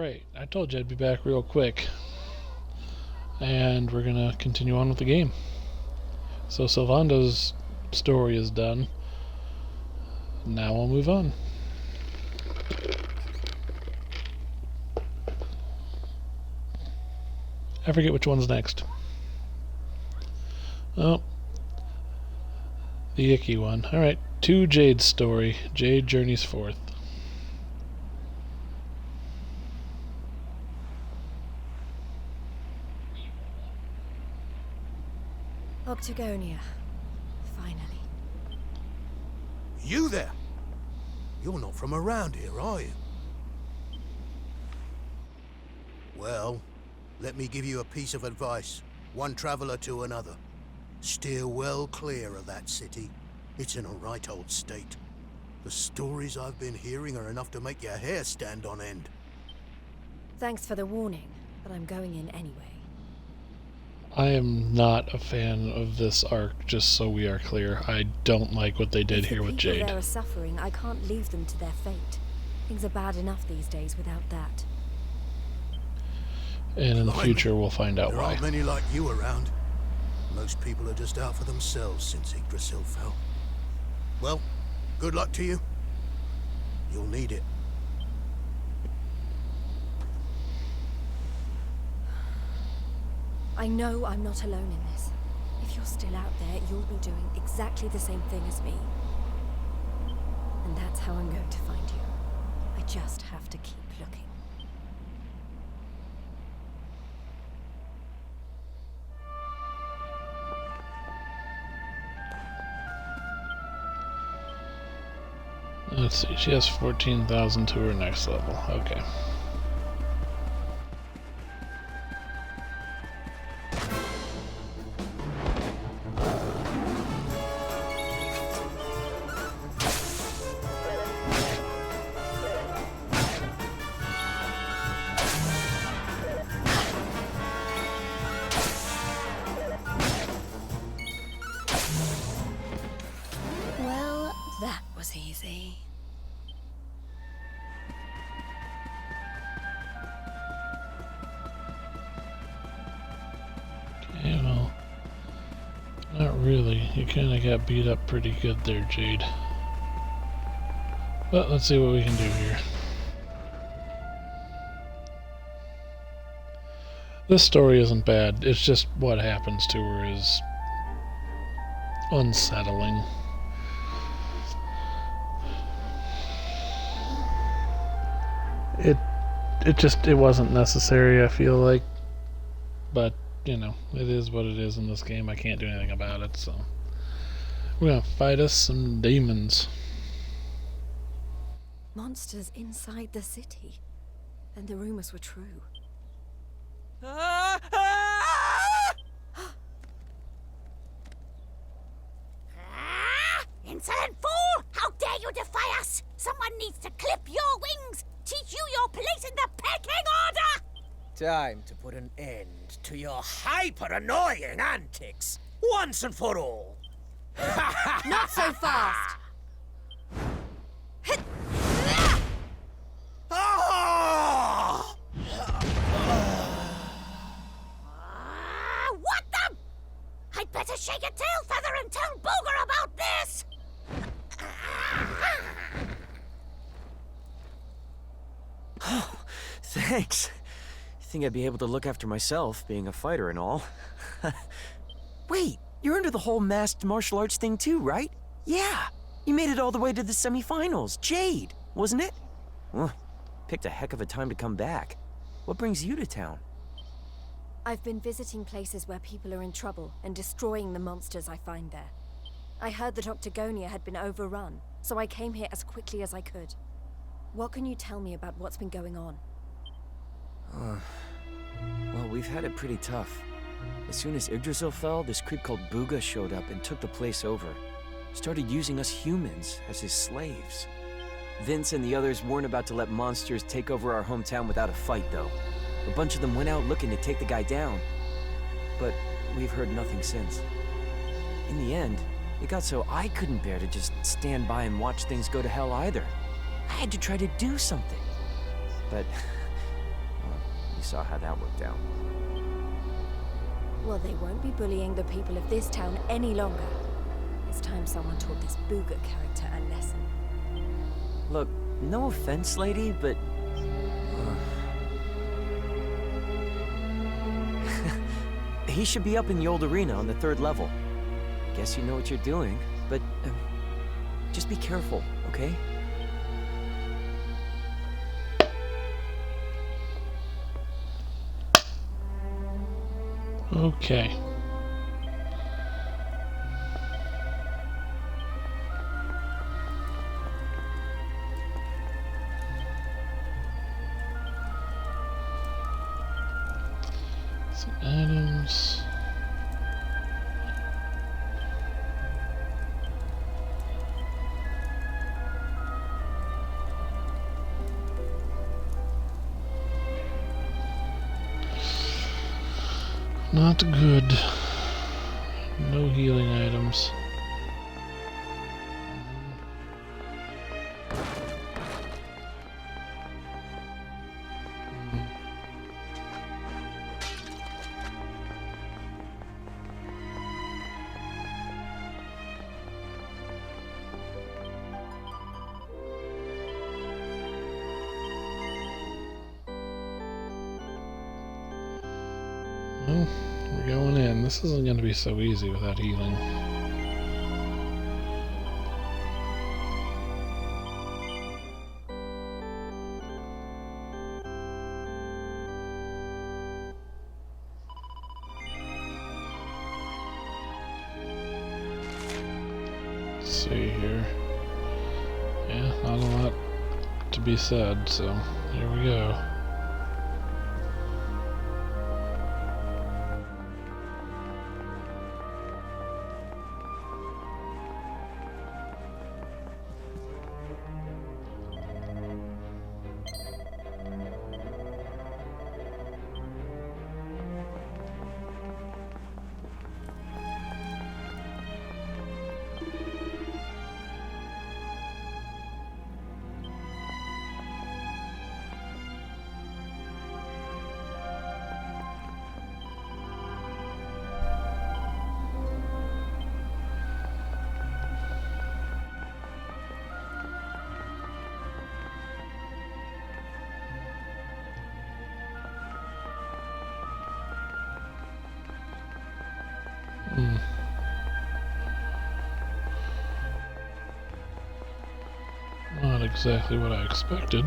Alright, I told you I'd be back real quick. And we're gonna continue on with the game. So Sylvando's story is done. Now we'll move on. I forget which one's next. Oh. The icky one. Alright, to Jade's story. Jade journeys forth. Octagonia. Finally. You there? You're not from around here, are you? Well, let me give you a piece of advice. One traveler to another. Steer well clear of that city. It's in a right old state. The stories I've been hearing are enough to make your hair stand on end. Thanks for the warning, but I'm going in anyway. I am not a fan of this arc, just so we are clear. I don't like what they did here with Jade. If the people there are suffering, I can't leave them to their fate. Things are bad enough these days without that. And in the future, we'll find out why. There aren't many like you around. Most people are just out for themselves since Yggdrasil fell. Well, good luck to you. You'll need it. I know I'm not alone in this. If you're still out there, you'll be doing exactly the same thing as me. And that's how I'm going to find you. I just have to keep looking. Let's see, she has 14,000 to her next level. Okay. Well, that was easy. Okay, well, not really. You kind of got beat up pretty good there, Jade. But let's see what we can do here. This story isn't bad. It's just what happens to her is unsettling. It wasn't necessary, I feel like. But, you know, it is what it is in this game. I can't do anything about it, so we're gonna fight us some demons. Monsters inside the city. And the rumors were true. Insolent fool! How dare you defy us? Someone needs to clip your wings! Teach you your place in the pecking order! Time to put an end to your hyper-annoying antics, once and for all. Not so fast! Oh! What the? I'd better shake a tail feather and tell Booger about this! Thanks. Think I'd be able to look after myself, being a fighter and all. Wait, you're into the whole masked martial arts thing too, right? Yeah, you made it all the way to the semifinals. Jade, wasn't it? Well, picked a heck of a time to come back. What brings you to town? I've been visiting places where people are in trouble and destroying the monsters I find there. I heard that Octagonia had been overrun, so I came here as quickly as I could. What can you tell me about what's been going on? Well, we've had it pretty tough. As soon as Yggdrasil fell, this creep called Booga showed up and took the place over. Started using us humans as his slaves. Vince and the others weren't about to let monsters take over our hometown without a fight, though. A bunch of them went out looking to take the guy down. But we've heard nothing since. In the end, it got so I couldn't bear to just stand by and watch things go to hell either. I had to try to do something. But You saw how that worked out. Well, they won't be bullying the people of this town any longer. It's time someone taught this Booga character a lesson. Look, no offense, lady, but... he should be up in the old arena on the 3rd level. Guess you know what you're doing, but... just be careful, okay? Okay. Some items. Not good. No healing items. Well, we're going in. This isn't going to be so easy without healing. Let's see here. Yeah, not a lot to be said, so here we go. Not exactly what I expected.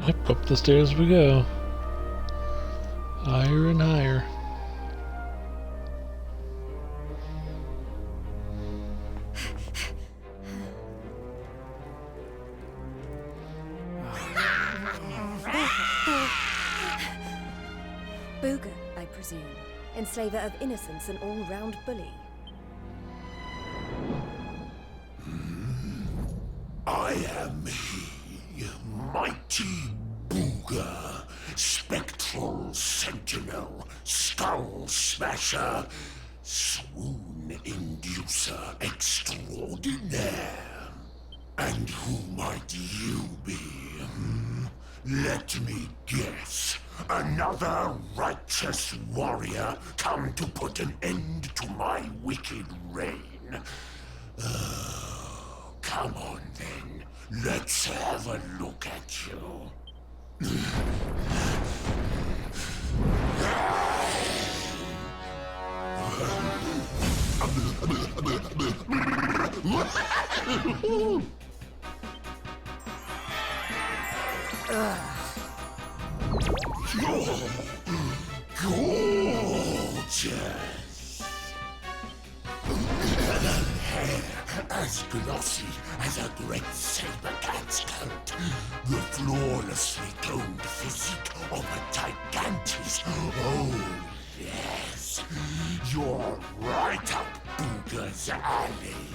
Yep, up the stairs we go. Higher and higher. Booga, I presume. Enslaver of innocence and all-round bully. I am he, mighty Booga, spectral sentinel, skull smasher, swoon inducer extraordinaire. And who might you be? Let me guess. Another righteous warrior come to put an end to my wicked reign. Come on then. Let's have a look at you. You're gorgeous. Hair as glossy as a great saber cat's coat. The flawlessly toned physique of a gigantis. Oh, yes. You're right up Booga's alley.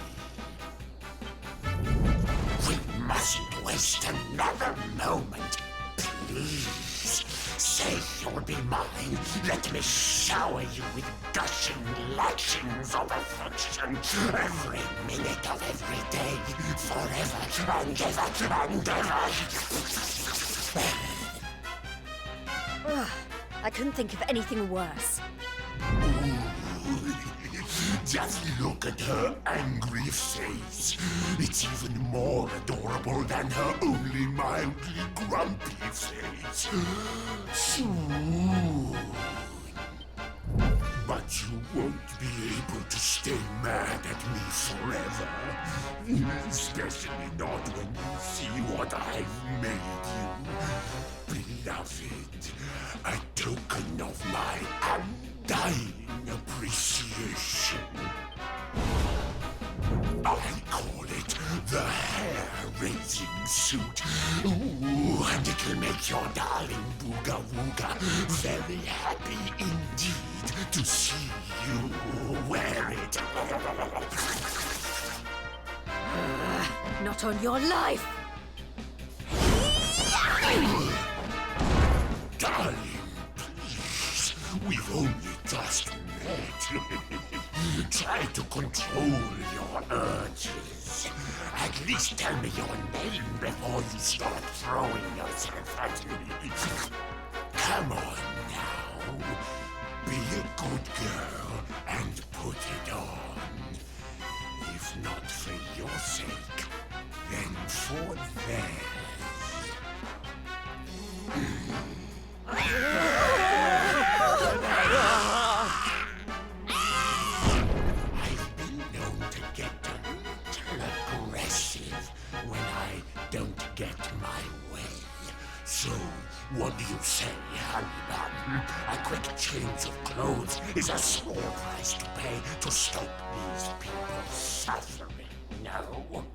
We mustn't waste another moment. Please, say you'll be mine. Let me shower you with gushing lashings of affection every minute of every day, forever and ever and ever. Ugh, I couldn't think of anything worse. Just look at her angry face. It's even more adorable than her only mildly grumpy face. Soon. But you won't be able to stay mad at me forever. Especially not when you see what I've made you. Beloved, a token of my undying appreciation. I call it the hair-raising suit. Ooh, and it'll make your darling Booga Wooga very happy indeed to see you wear it. Not on your life! Darling, please, we've only just met. Try to control your urges. At least tell me your name before you start throwing yourself at me. Come on now. Be a good girl and put it on. If not for your sake, then for theirs. I've been known to get a little aggressive when I don't get my way. So, what do you say, honey? A quick change of clothes is a small price to pay to stop these people's suffering, no?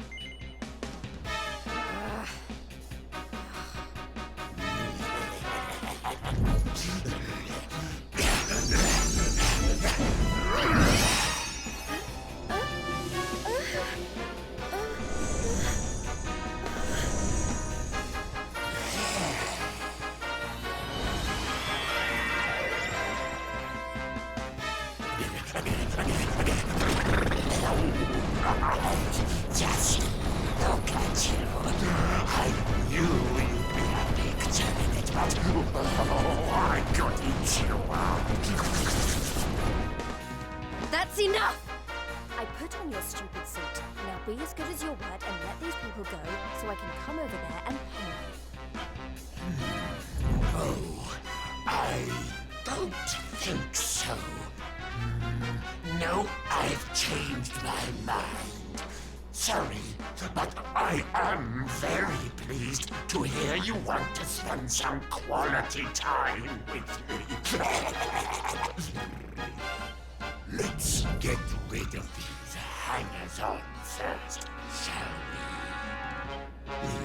Just look at you. I knew you'd be a big turret, but oh, I got you out. That's enough! I put on your stupid suit. Now be as good as your word and let these people go so I can come over there and pummel you. Oh, I don't think so. No, I've changed my mind. Sorry, but I am very pleased to hear you want to spend some quality time with me. Let's get rid of these hangers-on first, shall we?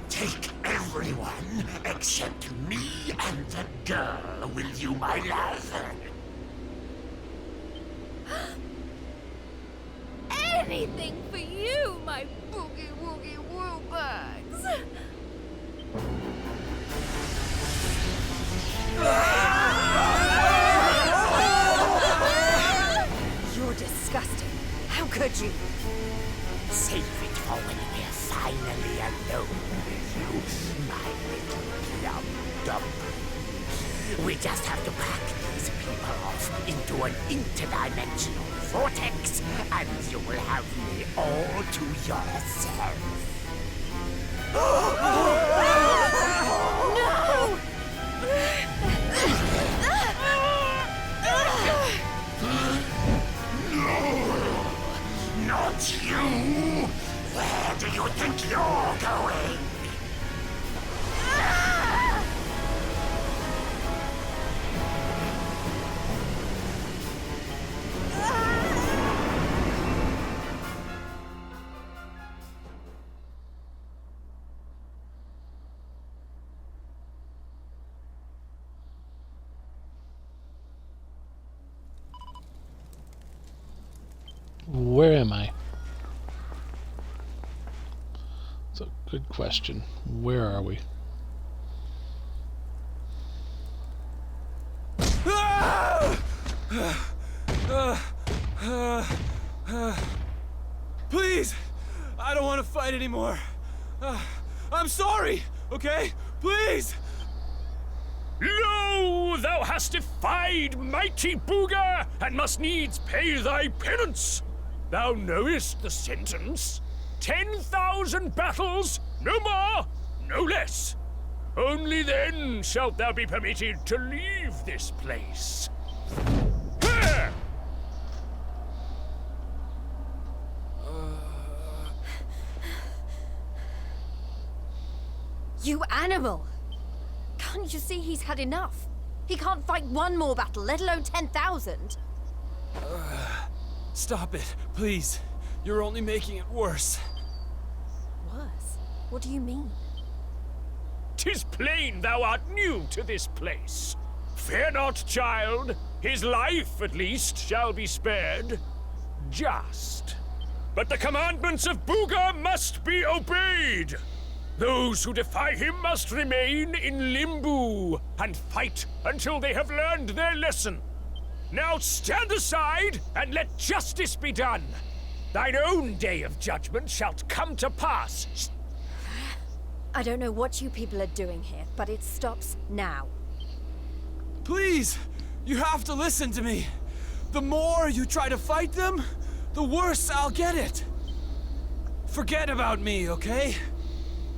Take everyone except me and the girl, will you, my love? Anything for you, my boogie-woogie-woo bugs. You're disgusting. How could you? Save it for when we're finally alone with you, my little plum dumpling. We just have to pack these people off into an interdimensional vortex, and you will have me all to yourself. Not you! Where do you think you're going? Where am I? It's a good question. Where are we? Please! I don't want to fight anymore. I'm sorry, okay? Please! Lo, thou hast defied mighty Booga, and must needs pay thy penance. Thou knowest the sentence. 10,000 battles, no more, no less. Only then shalt thou be permitted to leave this place. Here! You animal! Can't you see he's had enough? He can't fight one more battle, let alone 10,000. Stop it, please. You're only making it worse. Worse? What do you mean? 'Tis plain thou art new to this place. Fear not, child. His life, at least, shall be spared. Just. But the commandments of Booga must be obeyed. Those who defy him must remain in limbo and fight until they have learned their lesson. Now stand aside and let justice be done. Thine own day of judgment shalt come to pass. I don't know what you people are doing here, but it stops now. Please! You have to listen to me. The more you try to fight them, the worse I'll get it. Forget about me, okay?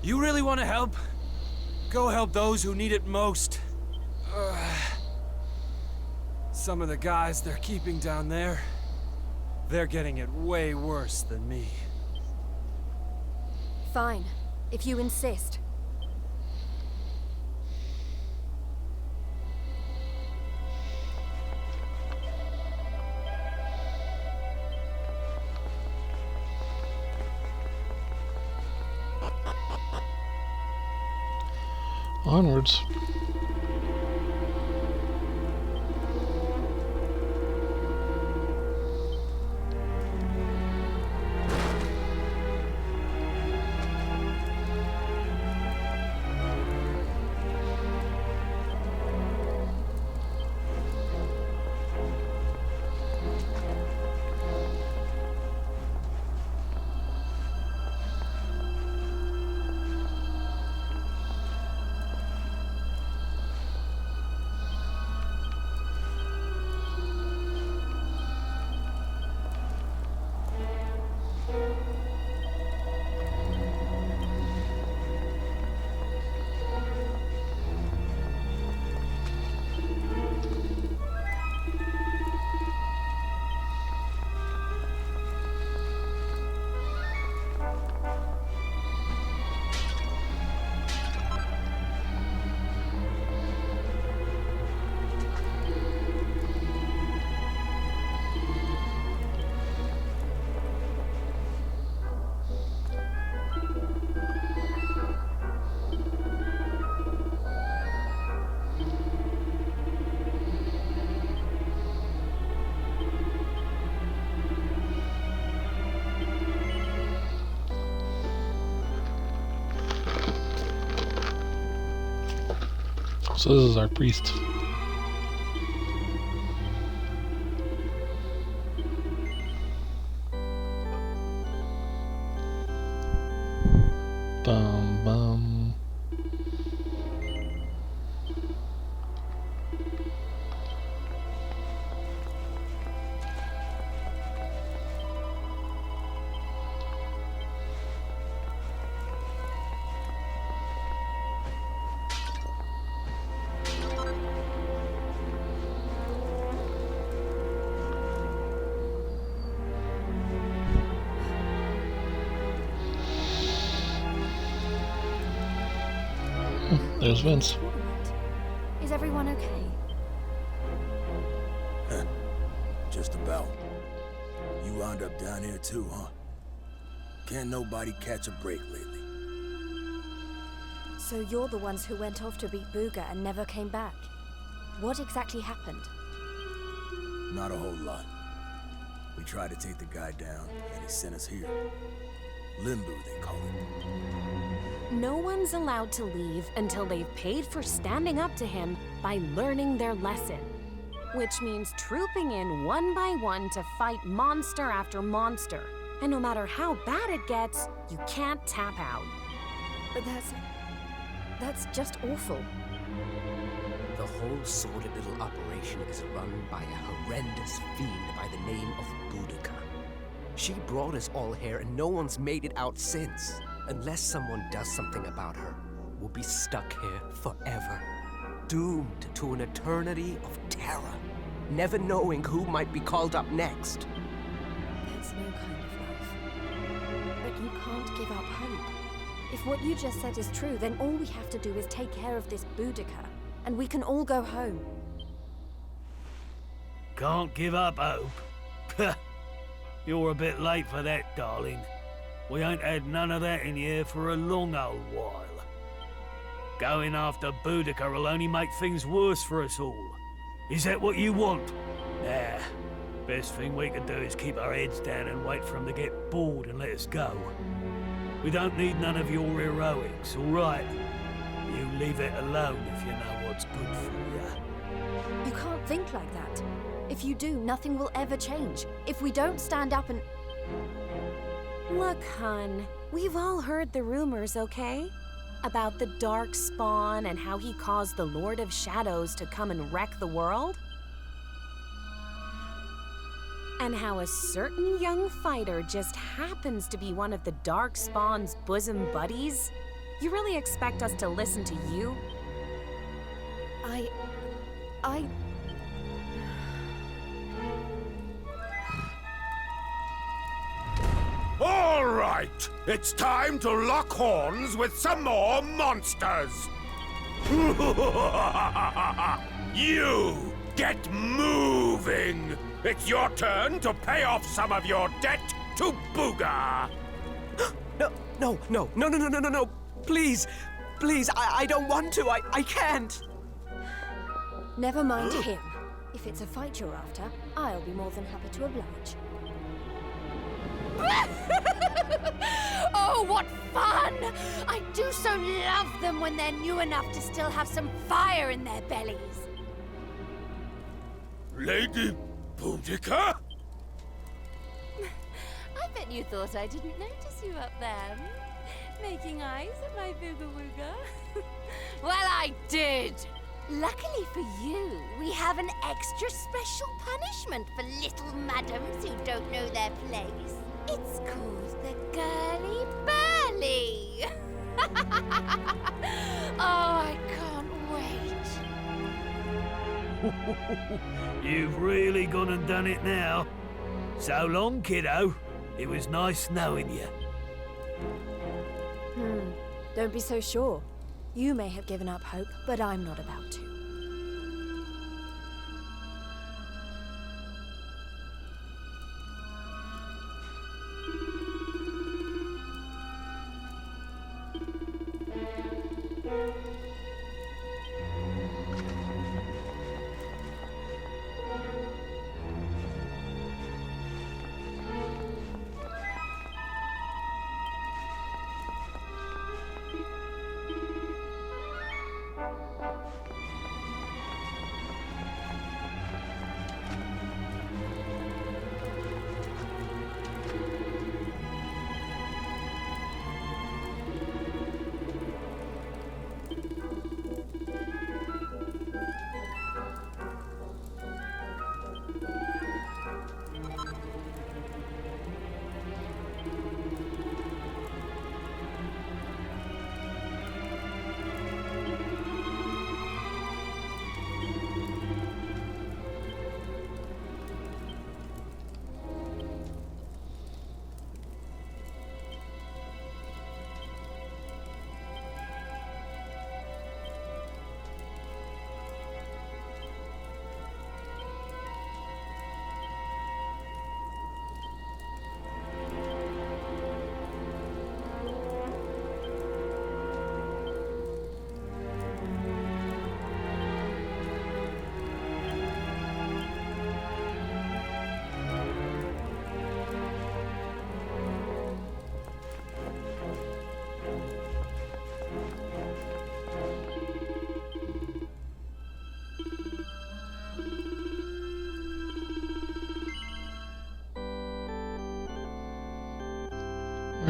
You really want to help? Go help those who need it most. Some of the guys they're keeping down there, they're getting it way worse than me. Fine, if you insist. Onwards. So this is our priest. Bum bum. There's Vince. Is everyone okay? Just about. You wound up down here too, huh? Can't nobody catch a break lately. So you're the ones who went off to beat Booga and never came back. What exactly happened? Not a whole lot. We tried to take the guy down, and he sent us here. Limbo, they call it. No one's allowed to leave until they've paid for standing up to him by learning their lesson. Which means trooping in one by one to fight monster after monster. And no matter how bad it gets, you can't tap out. But that's just awful. The whole sordid little operation is run by a horrendous fiend by the name of Boudica. She brought us all here and no one's made it out since. Unless someone does something about her, we'll be stuck here forever. Doomed to an eternity of terror. Never knowing who might be called up next. That's no kind of life. But you can't give up hope. If what you just said is true, then all we have to do is take care of this Boudica, and we can all go home. Can't give up hope? You're a bit late for that, darling. We ain't had none of that in here for a long old while. Going after Boudica will only make things worse for us all. Is that what you want? Nah. Best thing we can do is keep our heads down and wait for him to get bored and let us go. We don't need none of your heroics, all right? You leave it alone if you know what's good for you. You can't think like that. If you do, nothing will ever change. If we don't stand up and... Look, hun, we've all heard the rumors, okay? About the Dark Spawn and how he caused the Lord of Shadows to come and wreck the world? And how a certain young fighter just happens to be one of the Dark Spawn's bosom buddies? You really expect us to listen to you? I... All right, it's time to lock horns with some more monsters. You get moving. It's your turn to pay off some of your debt to Booga. No. Please, I don't want to. I can't. Never mind him. If it's a fight you're after, I'll be more than happy to oblige. Oh, what fun! I do so love them when they're new enough to still have some fire in their bellies. Lady Boudica? I bet you thought I didn't notice you up there, making eyes at my booga wooga. Well, I did. Luckily for you, we have an extra special punishment for little madams who don't know their place. It's called the Girly Burly. Oh, I can't wait. You've really gone and done it now. So long, kiddo. It was nice knowing you. Don't be so sure. You may have given up hope, but I'm not about to.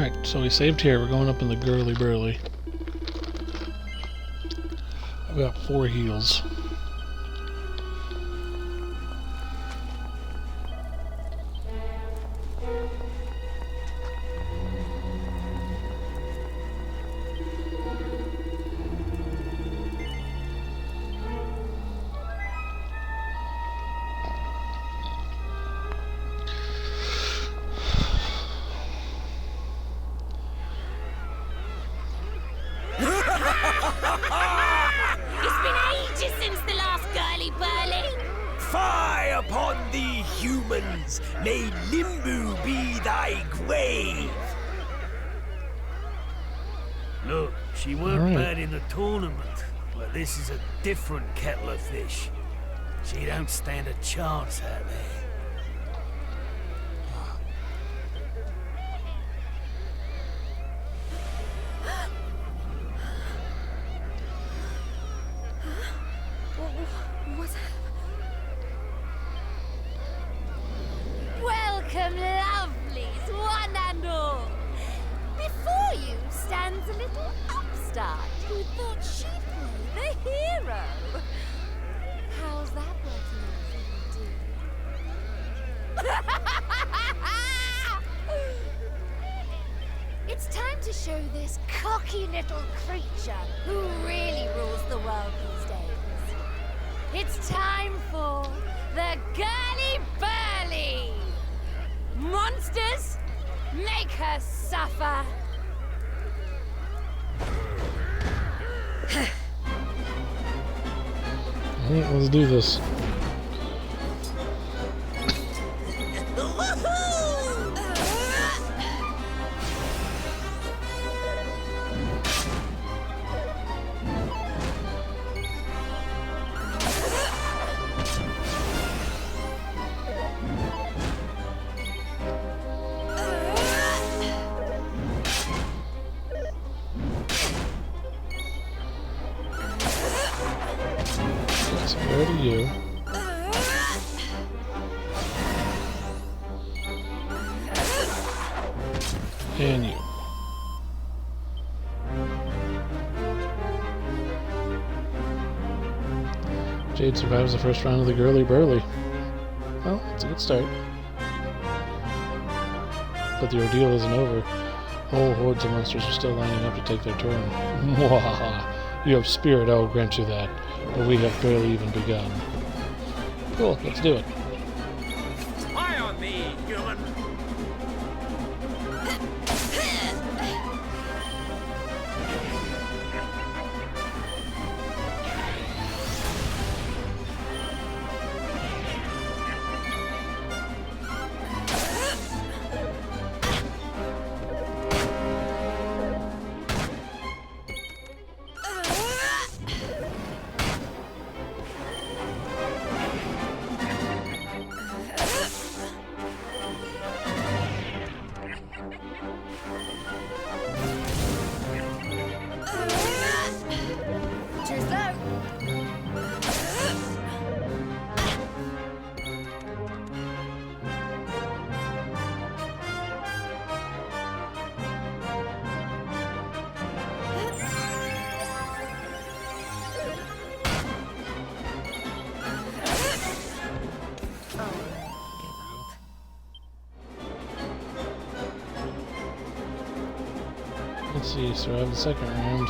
Alright, so we saved here. We're going up in the Girly Burly. I've got 4 heals. It's been ages since the last girly burly. Fie upon thee, humans! May Limbo be thy grave! Look, she weren't Alright. bad in the tournament, but this is a different kettle of fish. She don't stand a chance out there. What's Welcome, lovelies, one and all. Before you stands a little upstart who thought she'd play the hero. How's that working out for you, dear? It's time to show this cocky little creature who really rules the world these days. It's time for the Girly Burly! Monsters, make her suffer! Alright, let's do this. Let's go to you. And you. Jade survives the first round of the Girly Burly. Well, it's a good start. But the ordeal isn't over. Whole hordes of monsters are still lining up to take their turn. Mwahaha! You have spirit, I will grant you that. But we have barely even begun. Cool, let's do it. Eye on thee, human! Too slow. Let's see, survive the second round.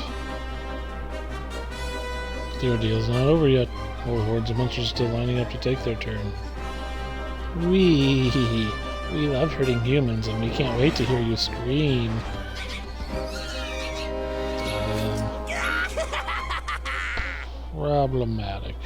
The ordeal's not over yet. Whole hordes of monsters still lining up to take their turn. We love hurting humans, and we can't wait to hear you scream. Problematic.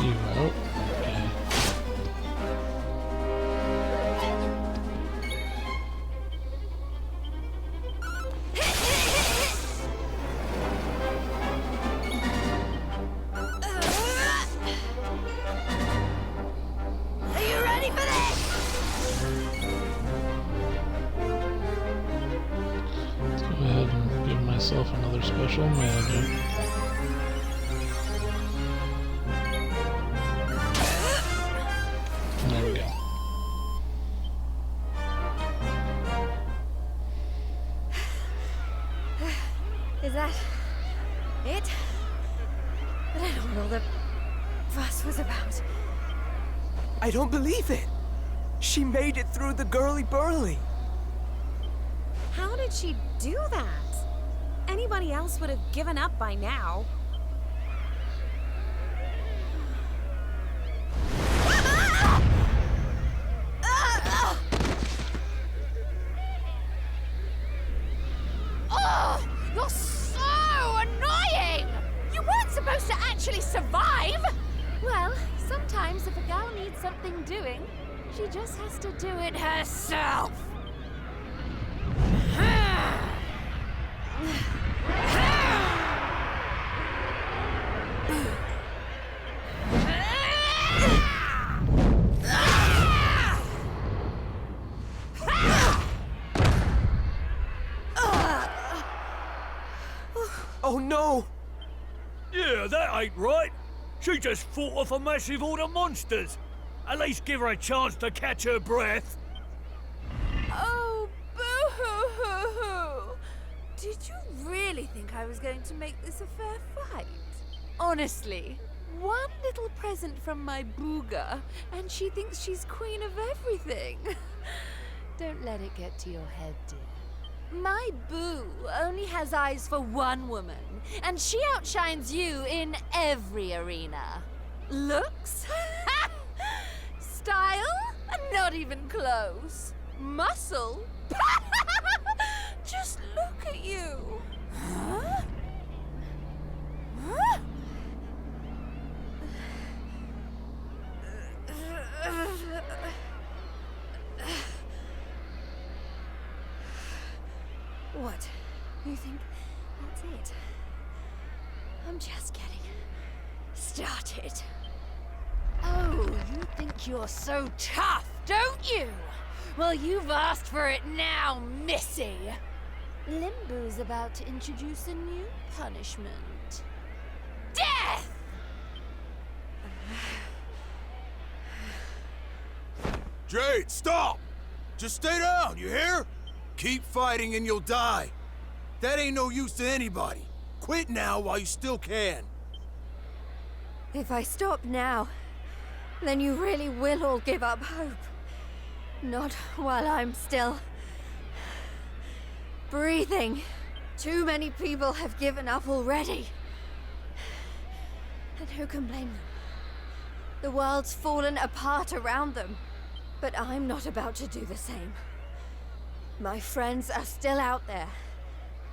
you out. Okay. Are you ready for this? Let's go ahead and give myself another special magic. There we go. Is that it? But I don't know what the fuss was about. I don't believe it. She made it through the girly-burly. How did she do that? Anybody else would have given up by now. Oh, you're so annoying! You weren't supposed to actually survive! Well, sometimes if a girl needs something doing, she just has to do it herself. Oh no! Yeah, that ain't right. She just fought off a massive horde of monsters. At least give her a chance to catch her breath. Oh, boo-hoo-hoo-hoo! Did you really think I was going to make this a fair fight? Honestly, one little present from my booga, and she thinks she's queen of everything. Don't let it get to your head, dear. My boo only has eyes for one woman, and she outshines you in every arena. Looks? Style? Not even close. Muscle? Just look at you. Huh? Huh? What? You think that's it? I'm just getting started. Oh, you think you're so tough, don't you? Well, you've asked for it now, Missy. Limbo's about to introduce a new punishment. Death! Jade, stop! Just stay down, you hear? Keep fighting and you'll die. That ain't no use to anybody. Quit now while you still can. If I stop now, then you really will all give up hope. Not while I'm still breathing. Too many people have given up already. And who can blame them? The world's fallen apart around them. But I'm not about to do the same. My friends are still out there,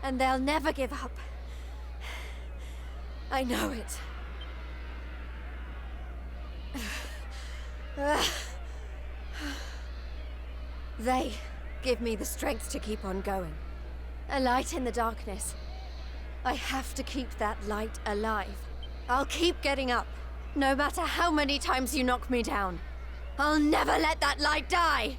and they'll never give up. I know it. They give me the strength to keep on going. A light in the darkness. I have to keep that light alive. I'll keep getting up, no matter how many times you knock me down. I'll never let that light die!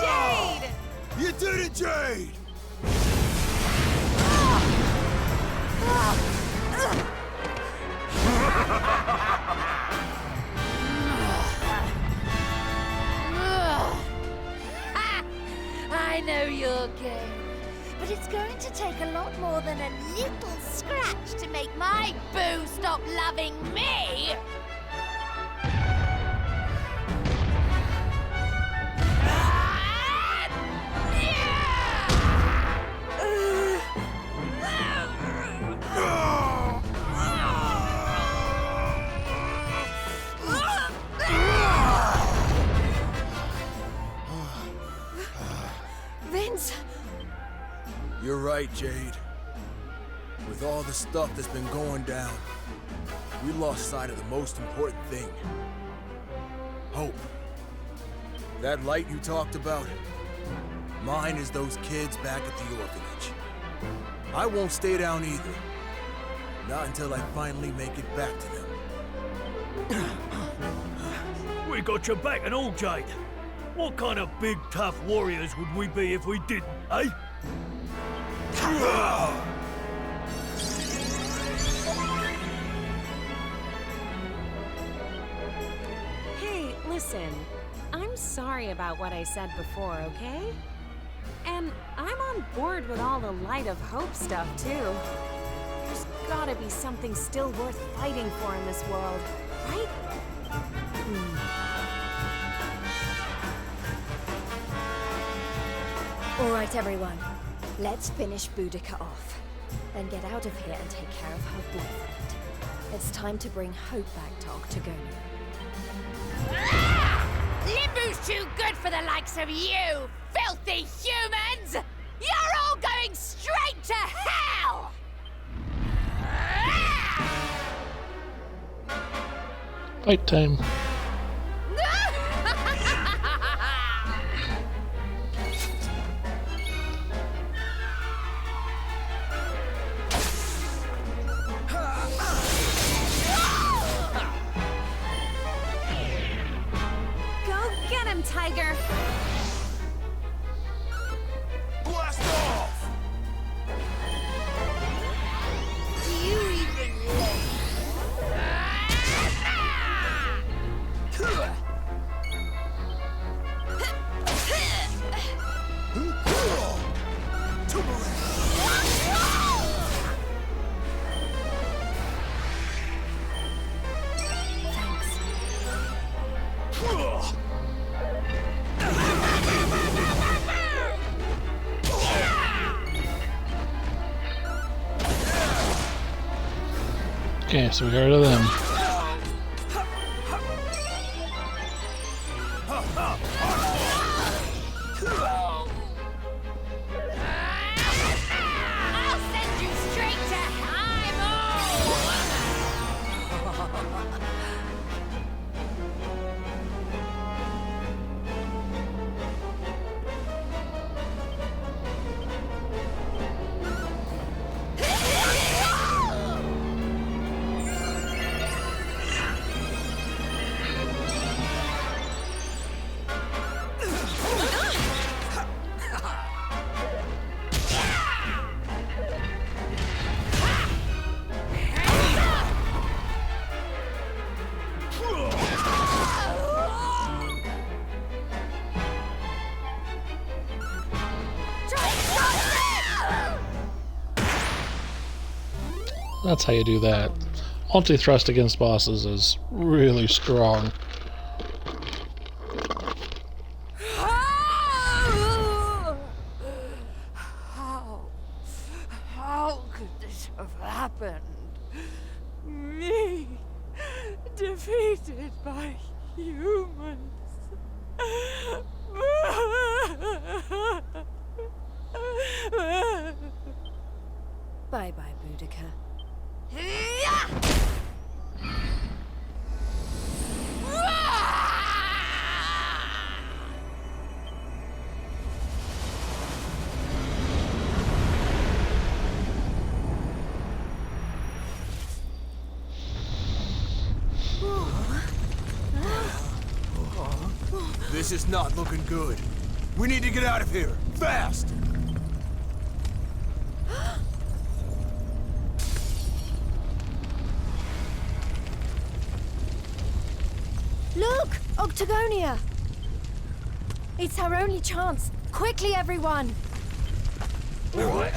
Jade! You did it, Jade! I know your game, but it's going to take a lot more than a little scratch to make my boo stop loving me! You're right, Jade. With all the stuff that's been going down, we lost sight of the most important thing. Hope. That light you talked about, mine is those kids back at the orphanage. I won't stay down either. Not until I finally make it back to them. We got your back and all, Jade. What kind of big, tough warriors would we be if we didn't, eh? Hey, listen. I'm sorry about what I said before, okay? And I'm on board with all the Light of Hope stuff, too. There's gotta be something still worth fighting for in this world, right? All right, everyone. Let's finish Boudica off. Then get out of here and take care of her boyfriend. It's time to bring Hope back to Octagonia. Limbu's too good for the likes of you, filthy humans! You're all going straight to hell! Fight time. Tiger! Blast off! Do you even live? Okay, so we got rid of them. I'll send you straight to That's how you do that. Multi-thrust against bosses is really strong. How could this have happened? Me, defeated by humans. Bye-bye, Boudica. This is not looking good. We need to get out of here, fast! Look! Octagonia! It's our only chance. Quickly, everyone! All right.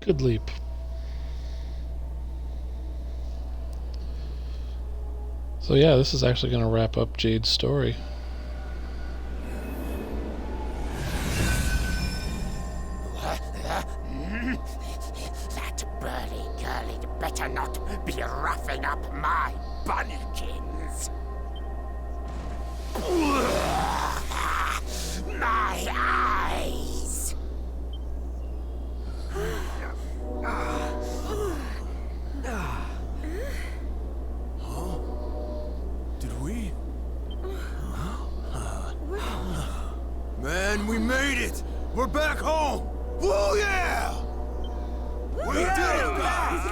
Good leap. So yeah, this is actually going to wrap up Jade's story. That burly girlie better not be roughing up my my bunnykins. My eyes. Did we? Man, we made it! We're back home! Woo, yeah! We did it, guys!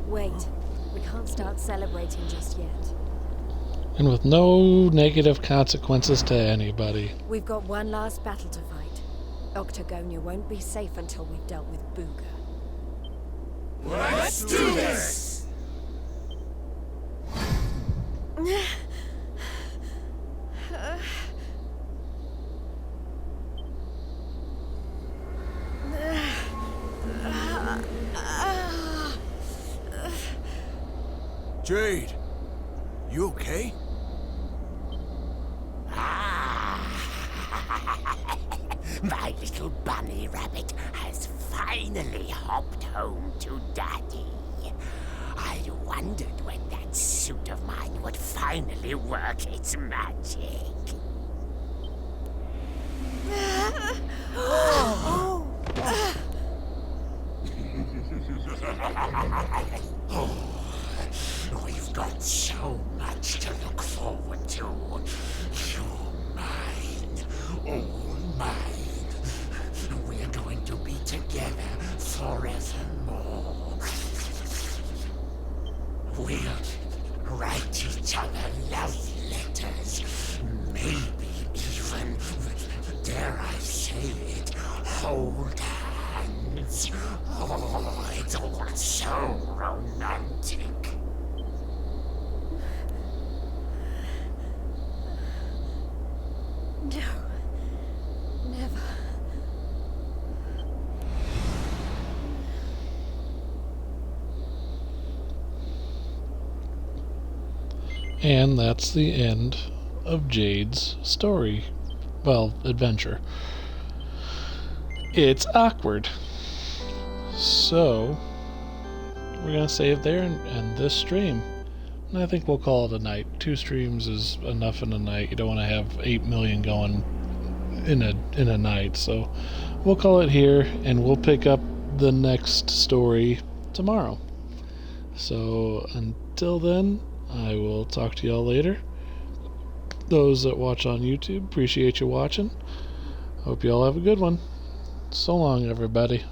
Wait, we can't start celebrating just yet. And with no negative consequences to anybody. We've got one last battle to fight. Octagonia won't be safe until we've dealt with Booga. Let's do this! Jade, you okay? My little bunny rabbit has finally hopped home to Daddy. I wondered when that suit of mine would finally work its magic. We've got so much to look forward to. You're mine, all mine. We're going to be together forevermore. We'll write each other love letters. Maybe even, dare I say it, hold hands. Oh, it's all so romantic. No. Never. And that's the end of Jade's story. Well, adventure. It's awkward. So, we're going to save there and end this stream. And I think we'll call it a night. 2 streams is enough in a night. You don't want to have 8 million going in a night. So, we'll call it here, and we'll pick up the next story tomorrow. So, until then, I will talk to y'all later. Those that watch on YouTube, appreciate you watching. Hope y'all have a good one. So long, everybody.